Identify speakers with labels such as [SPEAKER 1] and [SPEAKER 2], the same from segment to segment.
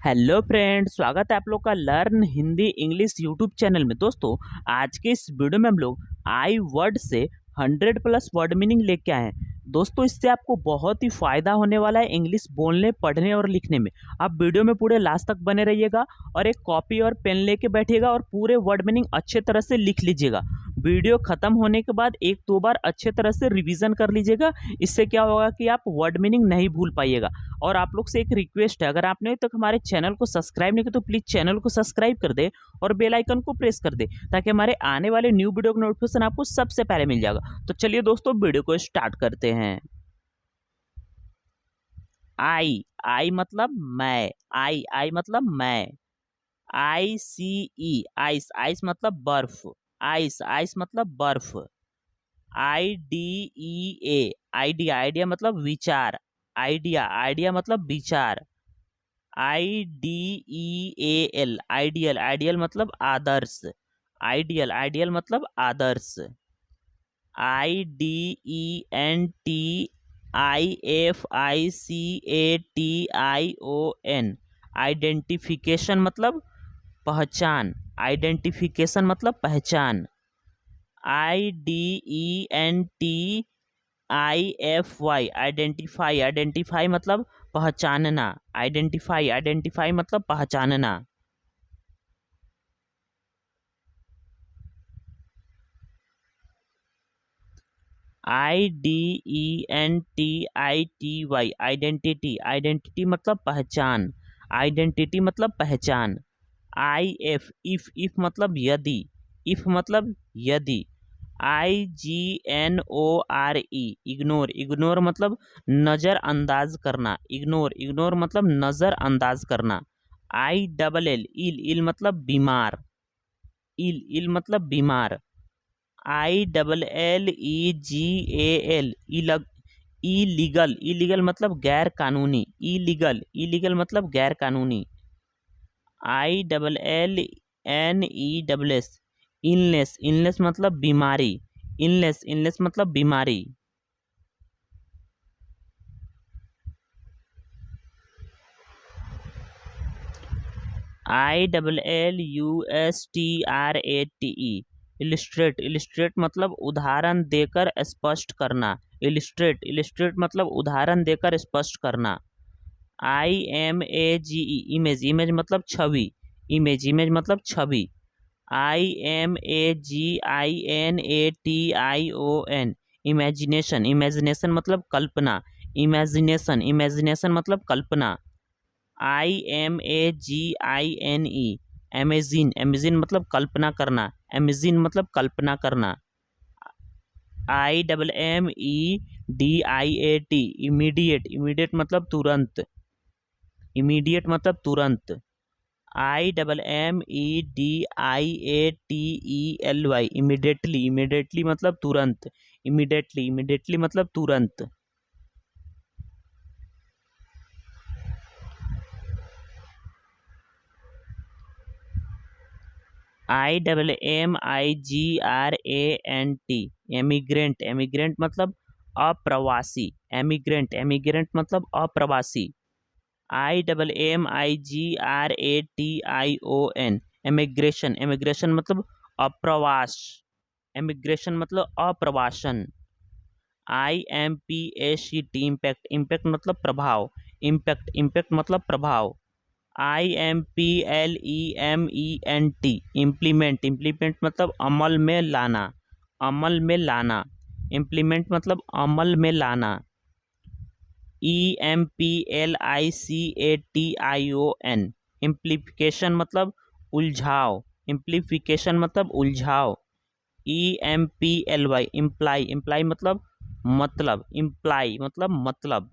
[SPEAKER 1] Hello friend, स्वागत है आप लोग का learn Hindi English YouTube channel में। दोस्तों, आज के इस वीडियो में हम लोग आई वर्ड से 100+ वर्ड मीनिंग लेके आए हैं। दोस्तों, इससे आपको बहुत ही फायदा होने वाला है इंग्लिश बोलने, पढ़ने और लिखने में। आप वीडियो में पूरे लास्ट तक बने रहिएगा और एक कॉपी और पेन लेके बैठिएगा और पूरे वर्ड मीनिंग अच्छे तरह से लिख लीजिएगा। वीडियो खत्म होने के बाद एक दो बार अच्छे तरह से रिवीजन कर लीजिएगा। इससे क्या होगा कि आप वर्ड मीनिंग नहीं भूल पाइएगा। और आप लोग से एक रिक्वेस्ट है, अगर आपने अभी तक हमारे चैनल को सब्सक्राइब नहीं किया तो प्लीज़ चैनल को सब्सक्राइब कर दे और बेल आइकन को प्रेस कर दे, ताकि हमारे आने वाले न्यू वीडियो का नोटिफिकेशन आपको सबसे पहले मिल जाएगा। तो चलिए दोस्तों, वीडियो को स्टार्ट करते हैं। आई आई मतलब मैं। आई मतलब मैं। आई सी ई आइस आइस मतलब बर्फ। आइस आइस मतलब बर्फ। I D E A idea idea मतलब विचार। आइडिया आइडिया मतलब विचार। IDEAL आइडियल आइडियल मतलब आदर्श। आइडियल आइडियल मतलब आदर्श। IDENTIFICATION आइडेंटिफिकेशन मतलब पहचान। आइडेंटिफिकेशन मतलब पहचान। IDENTIFY आइडेंटिफाई आइडेंटिफाई मतलब पहचानना। आइडेंटिफाई आइडेंटिफाई मतलब पहचानना। IDENTITY आइडेंटिटी आइडेंटिटी मतलब पहचान। आइडेंटिटी मतलब पहचान। IF इफ मतलब यदि। इफ मतलब यदि। IGNORE इग्नोर इग्नोर मतलब नज़रअंदाज करना। इग्नोर इग्नोर मतलब नज़रअंदाज करना। ILL इल इल मतलब बीमार। इल इल मतलब बीमार। ILLEGAL इलीगल इलीगल मतलब गैर कानूनी। इलीगल इलीगल मतलब गैर कानूनी। ILLNESS इलनेस इलनेस मतलब बीमारी। इलनेस इलनेस मतलब बीमारी। ILLUSTRATE इलिस्ट्रेट इलिस्ट्रेट मतलब उदाहरण देकर स्पष्ट करना। इलिस्ट्रेट इलिस्ट्रेट मतलब उदाहरण देकर स्पष्ट करना। IMAGE इमेज इमेज मतलब छवि। इमेज इमेज मतलब छवि। IMAGINATION इमेजिनेशन इमेजिनेशन मतलब कल्पना। इमेजिनेशन इमेजिनेशन मतलब कल्पना। IMAGINE एमेजिन एमेजिन मतलब कल्पना करना। एमेजिन मतलब कल्पना करना। IMMEDIAT इमीडिएट इमीडिएट मतलब तुरंत। इमीडिएट मतलब तुरंत। IMMEDIATELY इमीडिएटली इमीडिएटली मतलब तुरंत। इमीडिएटली इमीडिएटली मतलब तुरंत। IMMIGRANT एमिग्रेंट एमिग्रेंट मतलब अप्रवासी। एमिग्रेंट एमिग्रेंट मतलब अप्रवासी। IMMIGRATION एमिग्रेशन एमिग्रेशन मतलब अप्रवास। एमिग्रेशन मतलब अप्रवासन। IMPACT इम्पैक्ट इम्पैक्ट मतलब प्रभाव। इम्पैक्ट इम्पैक्ट मतलब प्रभाव। IMPLEMENT इम्प्लीमेंट इम्प्लीमेंट मतलब अमल में लाना। अमल में लाना। इम्प्लीमेंट मतलब अमल में लाना। EMPLICATION इम्प्लीफिकेशन मतलब उलझाव। इम्प्लीफिकेशन मतलब उलझाव। EMPLY इम्प्लाई इम्प्लाई मतलब मतलब। इम्प्लाई मतलब मतलब।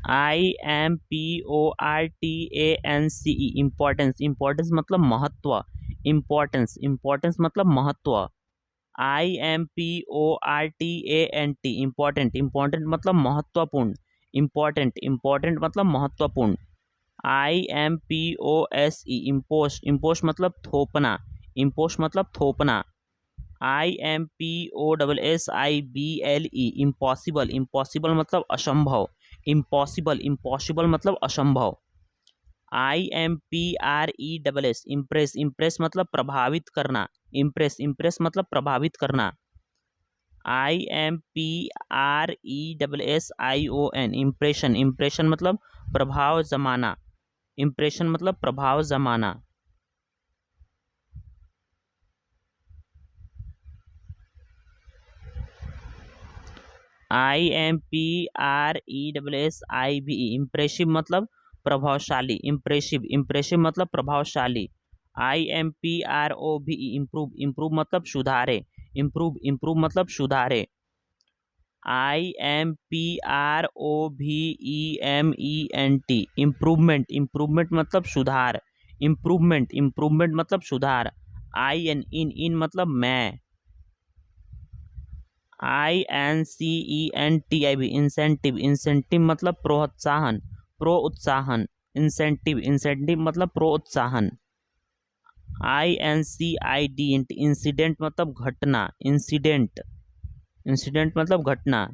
[SPEAKER 1] IMPORTANCE इम्पोर्टेंस इम्पोर्टेंस मतलब महत्व। इम्पोर्टेंस इम्पोर्टेंस मतलब महत्व। IMPORTANT इम्पोर्टेंट इम्पोर्टेंट मतलब महत्वपूर्ण। इम्पोर्टेंट इम्पोर्टेंट मतलब महत्वपूर्ण। IMPOSE इम्पोस्ट इम्पोस्ट मतलब थोपना। इम्पोस्ट मतलब थोपना। IMPOSSIBLE इम्पॉसिबल, इम्पॉसिबल मतलब असंभव, इम्पॉसिबल, इम्पॉसिबल मतलब असंभव। IMPRESS इम्प्रेस, इम्प्रेस मतलब प्रभावित करना, इम्प्रेस, इम्प्रेस मतलब प्रभावित करना। IMPRESSION इम्प्रेशन, इम्प्रेशन मतलब प्रभाव जमाना, इम्प्रेशन मतलब प्रभाव जमाना। IMPRESSIVE इम्प्रेसिव मतलब प्रभावशाली, इम्प्रेसिव, इम्प्रेसिव मतलब प्रभावशाली। IMPROVE इम्प्रूव, इम्प्रूव मतलब सुधारे, इम्प्रूव, इम्प्रूव मतलब सुधारे। IMPROVEMENT इम्प्रूवमेंट, इम्प्रूवमेंट मतलब सुधार, इम्प्रूवमेंट, इम्प्रूवमेंट मतलब सुधार। इन मतलब मैं। INCENTIV इंसेंटिव, इंसेंटिव मतलब प्रोत्साहन, प्रोत्साहन। इंसेंटिव, इंसेंटिव मतलब प्रोत्साहन। INCIDENT इंसिडेंट मतलब घटना, इंसिडेंट, इंसिडेंट मतलब घटना।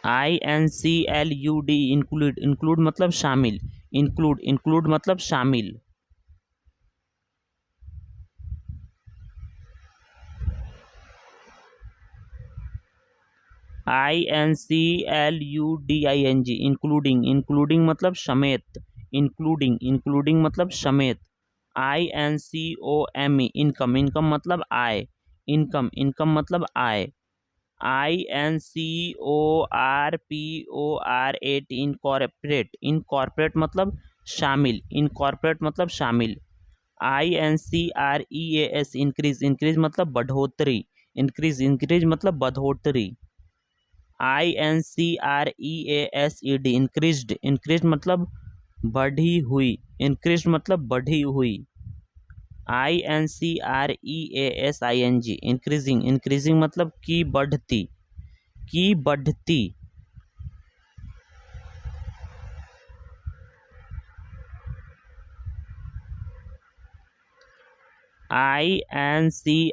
[SPEAKER 1] INCLUD इंक्लूड, इंक्लूड मतलब शामिल, इंक्लूड, इंक्लूड मतलब शामिल। INCLUDING इंक्लूडिंग, इंक्लूडिंग मतलब समेत, इंक्लूडिंग, इंक्लूडिंग मतलब समेत। INCOME इनकम, इनकम मतलब आय, इनकम, इनकम मतलब आय। INCORPORAT इनकॉर्पोरेट, इनकॉर्पोरेट मतलब शामिल, इनकॉर्पोरेट मतलब शामिल। INCREAS इंक्रीज, इंक्रीज मतलब बढ़ोतरी, इंक्रीज, इंक्रीज मतलब बढ़ोतरी। INCREASED इंक्रीज्ड, इंक्रीज मतलब बढ़ी हुई, इंक्रीज मतलब बढ़ी हुई। INCREASING इंक्रीजिंग, इंक्रीजिंग मतलब की बढ़ती, की बढ़ती। INCREASINGLY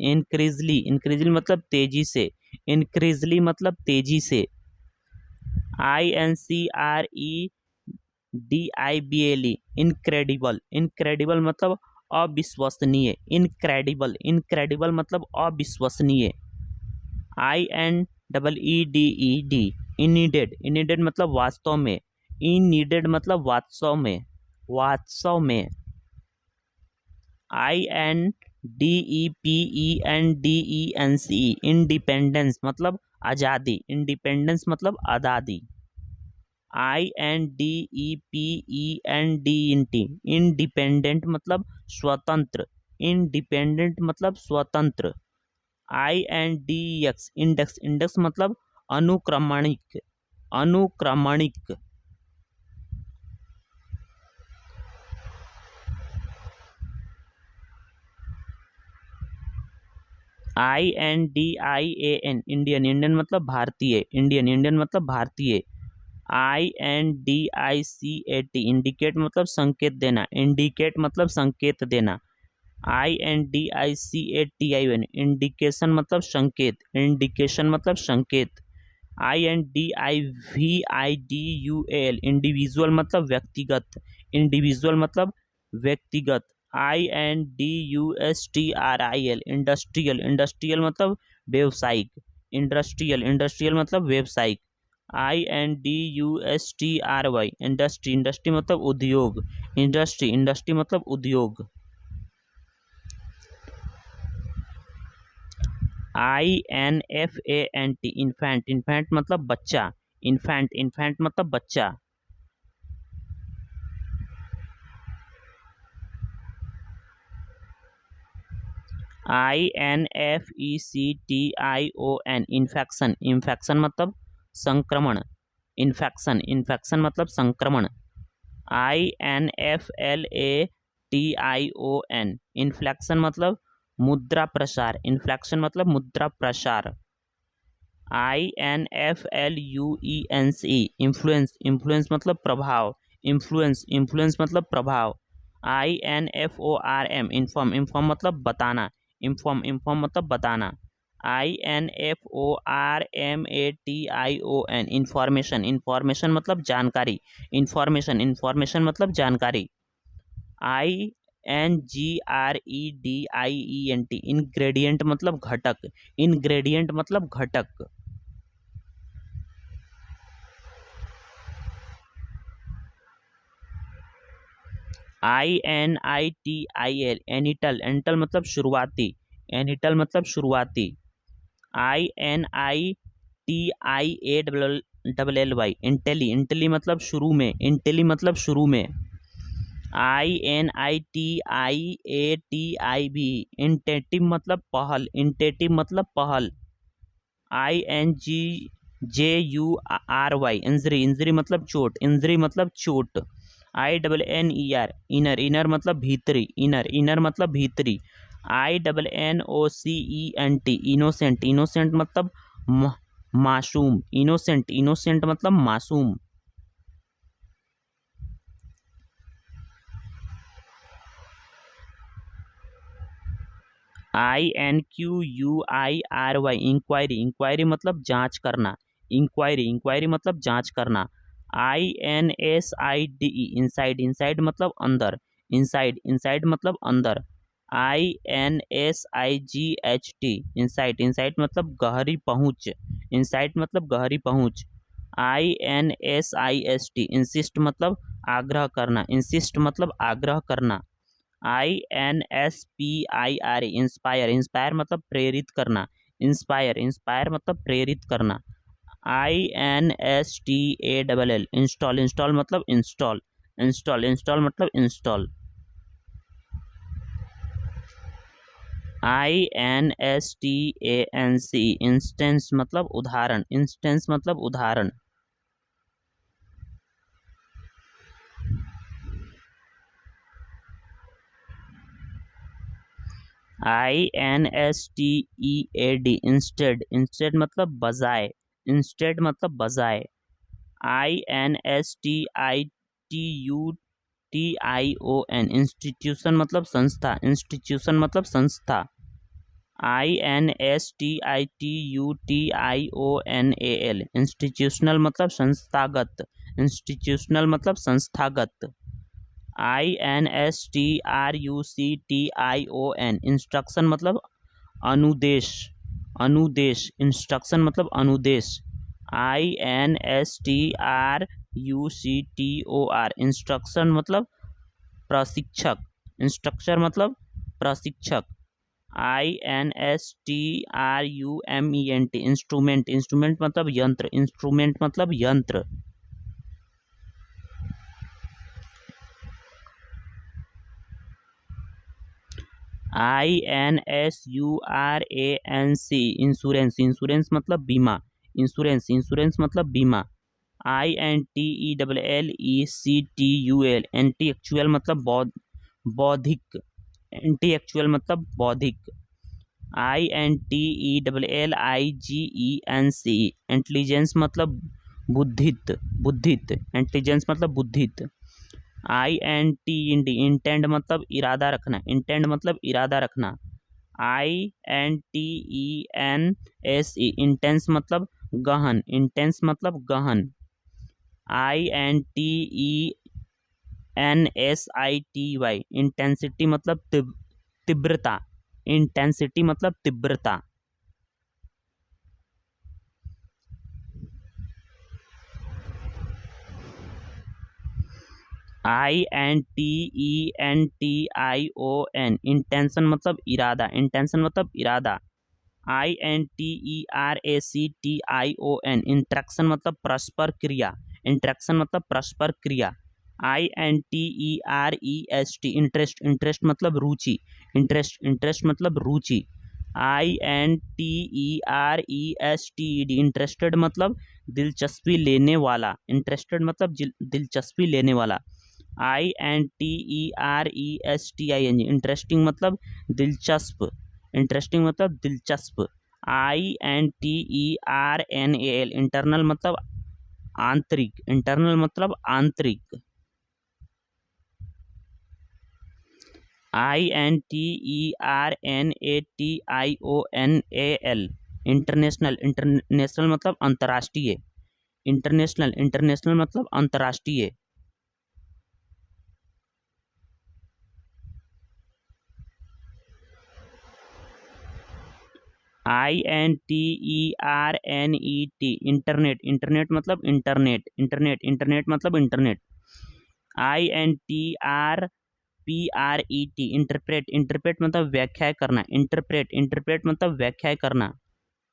[SPEAKER 1] इंक्रीजली, इंक्रीजली मतलब तेजी से, इंक्रीजली मतलब तेजी से। INCREDIBLE इनक्रेडिबल, इनक्रेडिबल मतलब अविश्वसनीय, इनक्रेडिबल, इनक्रेडिबल मतलब अविश्वसनीय। INEEDED इनीडेड, इनीडेड मतलब वास्तव में, इनीडेड मतलब वास्तव में, वास्तव में। INDEPENDENCE इंडिपेंडेंस मतलब आज़ादी, इंडिपेंडेंस मतलब आज़ादी। INDEPENDENT इंडिपेंडेंट मतलब स्वतंत्र, इंडिपेंडेंट मतलब स्वतंत्र। INDEX इंडेक्स, इंडेक्स मतलब अनुक्रमणिक, अनुक्रमणिक। INDIAN इंडियन, इंडियन मतलब भारतीय, इंडियन, इंडियन मतलब भारतीय। INDICAT इंडिकेट मतलब संकेत देना, इंडिकेट मतलब संकेत देना। INDICATION इंडिकेशन मतलब संकेत, इंडिकेशन मतलब संकेत। INDIVIDUAL इंडिविजुअल मतलब व्यक्तिगत, इंडिविजुअल मतलब व्यक्तिगत। INDUSTRIAL इंडस्ट्रियल, इंडस्ट्रियल मतलब व्यवसायिक, इंडस्ट्रियल, इंडस्ट्रियल मतलब व्यवसायिक। INDUSTRY इंडस्ट्री, इंडस्ट्री मतलब उद्योग, इंडस्ट्री, इंडस्ट्री मतलब उद्योग। INFANT इन्फेंट, इन्फेंट मतलब बच्चा, इन्फेंट, इन्फेंट मतलब बच्चा। INFECTION इन्फेक्शन, इन्फेक्शन मतलब संक्रमण, इन्फेक्शन, इन्फेक्शन मतलब संक्रमण। INFLATION इन्फ्लेक्शन मतलब मुद्रा प्रसार, इन्फ्लेक्शन मतलब मुद्रा प्रसार। INFLUENCE इन्फ्लुएंस, इन्फ्लुएंस मतलब प्रभाव, इन्फ्लुएंस, इन्फ्लुएंस मतलब प्रभाव। INFORM, इन्फॉर्म, इन्फॉर्म मतलब बताना, इन्फॉर्म, इन्फॉर्म मतलब बताना। INFORMATION, इंफॉर्मेशन, इंफॉर्मेशन मतलब जानकारी, इंफॉर्मेशन, इंफॉर्मेशन मतलब जानकारी। INGREDIENT, इंग्रेडिएंट मतलब घटक, इंग्रेडिएंट मतलब घटक। INITIL, एनिटल, एनिटल मतलब शुरुआती, एनिटल मतलब शुरुआती। INITIALLY, इंटेली, इंटेली मतलब शुरू में, इंटेली मतलब शुरू में। INITIATIV, इंटेटिव मतलब पहल, इंटेटिव मतलब पहल। INGJURY, इंजरी, इंजरी मतलब चोट, इंजरी मतलब चोट। INNER, इनर, इनर मतलब भीतरी, इनर, इनर मतलब भीतरी। INNOCENT, इनोसेंट, इनोसेंट मतलब मासूम, इनोसेंट, इनोसेंट मतलब मासूम। INQUIRY, इंक्वायरी, इंक्वायरी मतलब जांच करना, इंक्वायरी, इंक्वायरी मतलब जांच करना। INSIDE, इंसाइड, इंसाइड मतलब अंदर, इंसाइड, इंसाइड मतलब अंदर। INSIGHT, इंसाइट, इंसाइट मतलब गहरी पहुंच, इंसाइट मतलब गहरी पहुंच। INSIST, इंसिस्ट मतलब आग्रह करना, इंसिस्ट मतलब आग्रह करना। INSPIRE, इंस्पायर, इंस्पायर मतलब प्रेरित करना, इंस्पायर, इंस्पायर मतलब प्रेरित करना। INSTALL, इंस्टॉल, इंस्टॉल मतलब इंस्टॉल, इंस्टॉल, इंस्टॉल मतलब इंस्टॉल। INSTANC, इंस्टेंस मतलब उदाहरण, इंस्टेंस मतलब उदाहरण। INSTEAD, इंस्टेड, इंस्टेड मतलब बजाय, इंस्टेड मतलब बजाय। INSTITUTION, इंस्टीट्यूशन मतलब संस्था, इंस्टीट्यूशन मतलब संस्था। INSTITUTIONAL, इंस्टीट्यूशनल मतलब संस्थागत, इंस्टीट्यूशनल मतलब संस्थागत। INSTRUCTION, इंस्ट्रक्शन मतलब अनुदेश, अनुदेश, इंस्ट्रक्शन मतलब अनुदेश। INSTRUCTOR, इंस्ट्रक्शन मतलब प्रशिक्षक, इंस्ट्रक्चर मतलब प्रशिक्षक। INSTRUMENT, इंस्ट्रूमेंट, इंस्ट्रूमेंट मतलब यंत्र, इंस्ट्रूमेंट मतलब यंत्र। INSURANC, इंश्योरेंस, इंश्योरेंस मतलब बीमा, इंश्योरेंस, इंश्योरेंस मतलब बीमा। INTELLECTUL, एंटीएक्चुअल मतलब बौद्धिक, एंटीएक्चुअल मतलब बौद्धिक। INTELLIGENC, इंटेलिजेंस मतलब बुद्धित, बुद्धित, इंटेलिजेंस मतलब बुद्धित। INTEND, इंटेंड मतलब इरादा रखना, इंटेंड मतलब इरादा रखना। INTENSE, इंटेंस मतलब गहन, इंटेंस मतलब गहन। INTENSITY, इंटेंसिटी मतलब तीव्रता, इंटेंसिटी मतलब तीव्रता। INTENTION, इंटेंशन मतलब इरादा, इंटेंशन मतलब इरादा। INTERACTION, इंट्रैक्शन मतलब परस्पर क्रिया, इंट्रैक्शन मतलब परस्पर क्रिया। INTEREST, इंटरेस्ट, इंटरेस्ट मतलब रुचि, इंटरेस्ट, इंटरेस्ट मतलब रुचि। INTERESTED, इंटरेस्टेड मतलब दिलचस्पी लेने वाला, इंटरेस्टेड मतलब दिलचस्पी लेने वाला। INTERESTING, इंटरेस्टिंग मतलब दिलचस्प, इंटरेस्टिंग मतलब दिलचस्प। INTERNAL, इंटरनल मतलब आंतरिक, इंटरनल मतलब आंतरिक। INTERNATIONAL, इंटरनेशनल, इंटरनेशनल मतलब अंतर्राष्ट्रीय, इंटरनेशनल, इंटरनेशनल मतलब अंतर्राष्ट्रीय। INTERNET, इंटरनेट, इंटरनेट मतलब इंटरनेट, इंटरनेट, इंटरनेट मतलब इंटरनेट। INTRPRET, इंटरप्रेट, इंटरप्रेट मतलब व्याख्या करना, इंटरप्रेट, इंटरप्रेट मतलब व्याख्या करना।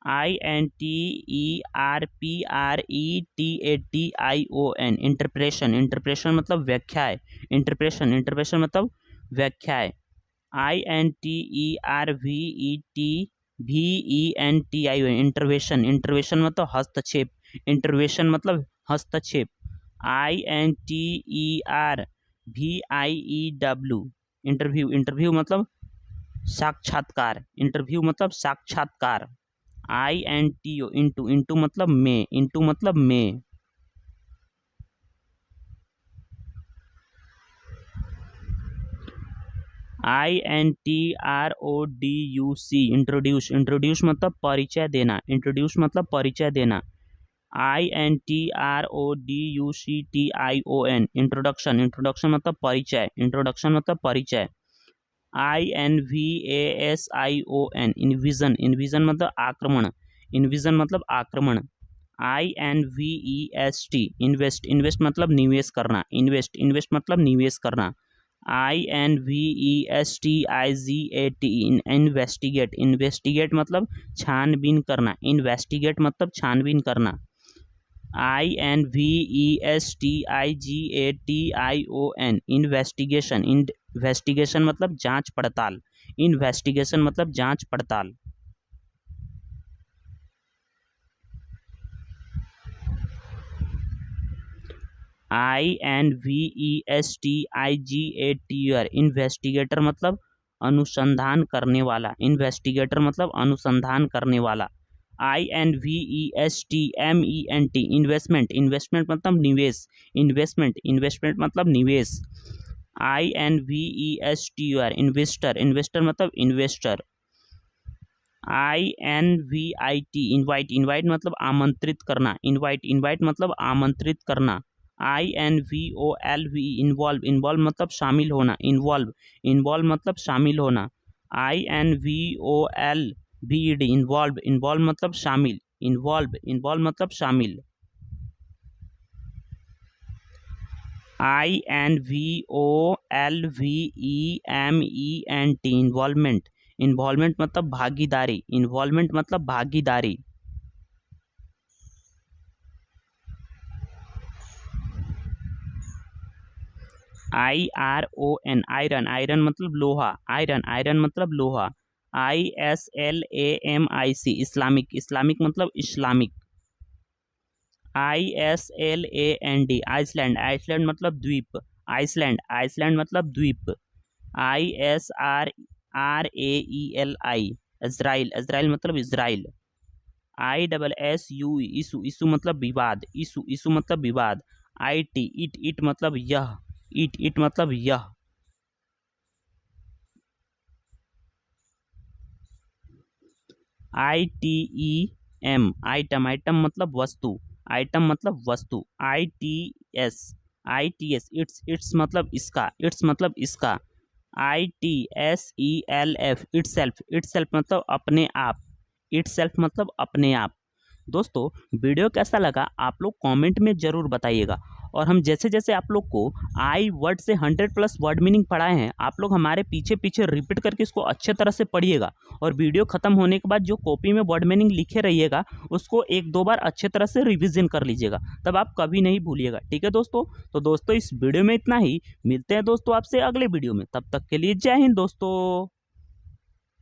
[SPEAKER 1] INTERPRETATION, इंटरप्रेशन, इंटरप्रेशन मतलब व्याख्याएं, इंटरप्रेशन, इंटरप्रेशन मतलब व्याख्याएं। INTERVETVENTION, इंटरवेशन, इंटरवेशन मतलब हस्तक्षेप, इंटरवेशन मतलब हस्तक्षेप। INTERVIEW, इंटरव्यू, इंटरव्यू मतलब साक्षात्कार, इंटरव्यू मतलब साक्षात्कार। INTO, इंटू, इंटू मतलब में, इंटू मतलब में। INTRODUC, इंट्रोड्यूस, इंट्रोड्यूस मतलब परिचय देना, इंट्रोड्यूस मतलब परिचय देना। INTRODUCTION, इंट्रोडक्शन, इंट्रोडक्शन मतलब परिचय, इंट्रोडक्शन मतलब परिचय। INVASION, इन्विजन, इन्विजन मतलब आक्रमण, इन्विजन मतलब आक्रमण। INVEST, इन्वेस्ट, इन्वेस्ट मतलब निवेश करना, इन्वेस्ट, इन्वेस्ट मतलब निवेश करना। INVESTIGAT, इन्वेस्टिगेट, इन्वेस्टिगेट मतलब छानबीन करना, इन्वेस्टिगेट मतलब छानबीन करना। INVESTIGATION, इन्वेस्टिगेशन, इन्वेस्टिगेशन मतलब जांच पड़ताल, इन्वेस्टिगेशन मतलब जांच पड़ताल। INVESTIGATOR, इन्वेस्टिगेटर मतलब अनुसंधान करने वाला, इन्वेस्टिगेटर मतलब अनुसंधान करने वाला। INVESTMENT, इन्वेस्टमेंट, इन्वेस्टमेंट मतलब निवेश, इन्वेस्टमेंट, इन्वेस्टमेंट मतलब निवेश। INVESTOR, इन्वेस्टर, इन्वेस्टर मतलब इन्वेस्टर। INVIT, इनवाइट, इनवाइट मतलब आमंत्रित करना, इनवाइट, इनवाइट मतलब आमंत्रित करना। INVOLVE, इन्वॉल्व, इन्वॉल्व मतलब शामिल होना, इन्वॉल्व, इन्वॉल्व मतलब शामिल होना। INVOLVED, इन्वॉल्व, इन्वॉल्व मतलब शामिल, इन्वॉल्व, इन्वॉल्व मतलब शामिल। INVOLVEMENT, इन्वॉल्वमेंट, इन्वॉल्वमेंट मतलब भागीदारी, इन्वॉल्वमेंट मतलब भागीदारी। IRON, आयरन, आयरन मतलब लोहा, आयरन, आयरन मतलब लोहा। ISLAMIC, इस्लामिक, इस्लामिक मतलब इस्लामिक। ISLAND, आइसलैंड, आइसलैंड मतलब द्वीप, आइसलैंड, आइसलैंड मतलब द्वीप। ISRAELI, इज़राइल, इज़राइल मतलब इज़राइल। ISSU, इशू, इशू मतलब विवाद, इशू, इशू मतलब विवाद। IT, इट, इट मतलब यह, इट, इट मतलब यह। ITEM, आइटम, आइटम मतलब वस्तु, आइटम मतलब वस्तु। ITS, ITS, इट्स, इट्स मतलब इसका, इट्स मतलब इसका। ITSELF, इटसेल्फ, इटसेल्फ मतलब अपने आप, इटसेल्फ मतलब अपने आप। दोस्तों, वीडियो कैसा लगा आप लोग कमेंट में ज़रूर बताइएगा। और हम जैसे जैसे आप लोग को आई वर्ड से 100+ वर्ड मीनिंग पढ़ाए हैं, आप लोग हमारे पीछे पीछे रिपीट करके इसको अच्छे तरह से पढ़िएगा। और वीडियो खत्म होने के बाद जो कॉपी में वर्ड मीनिंग लिखे रहिएगा उसको 1-2 बार अच्छे तरह से रिविजन कर लीजिएगा, तब आप कभी नहीं भूलिएगा। ठीक है दोस्तों, तो दोस्तों इस वीडियो में इतना ही। मिलते हैं दोस्तों आपसे अगले वीडियो में, तब तक के लिए जय हिंद दोस्तों।